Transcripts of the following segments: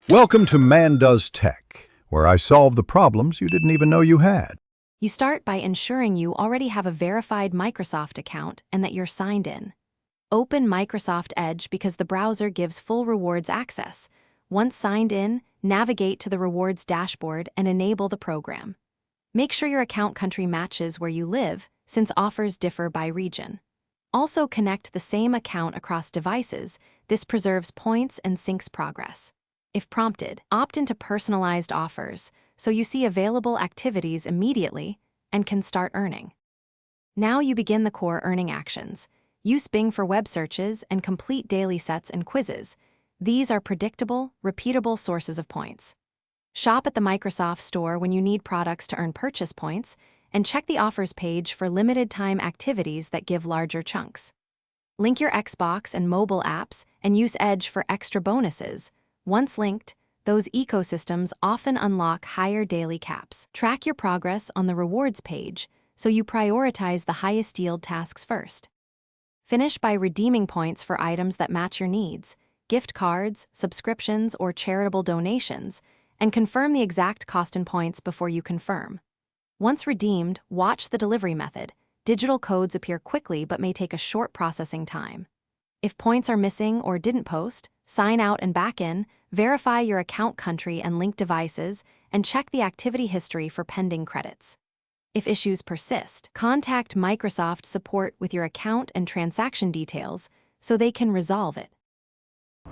Welcome to Man Does Tech, where I solve the problems you didn't even know you had. You start by ensuring you already have a verified Microsoft account and that you're signed in. Open Microsoft Edge because the browser gives full rewards access. Once signed in, navigate to the rewards dashboard and enable the program. Make sure your account country matches where you live, since offers differ by region. Also connect the same account across devices. This preserves points and syncs progress. If prompted, opt into personalized offers, so you see available activities immediately and can start earning. Now you begin the core earning actions. Use Bing for web searches and complete daily sets and quizzes. These are predictable, repeatable sources of points. Shop at the Microsoft Store when you need products to earn purchase points, and check the offers page for limited-time activities that give larger chunks. Link your Xbox and mobile apps and use Edge for extra bonuses. Once linked, those ecosystems often unlock higher daily caps. Track your progress on the rewards page, so you prioritize the highest yield tasks first. Finish by redeeming points for items that match your needs, gift cards, subscriptions, or charitable donations, and confirm the exact cost in points before you confirm. Once redeemed, watch the delivery method. Digital codes appear quickly but may take a short processing time. If points are missing or didn't post, sign out and back in, verify your account country and linked devices, and check the activity history for pending credits. If issues persist, contact Microsoft support with your account and transaction details so they can resolve it.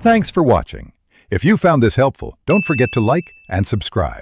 Thanks for watching. If you found this helpful, don't forget to like and subscribe.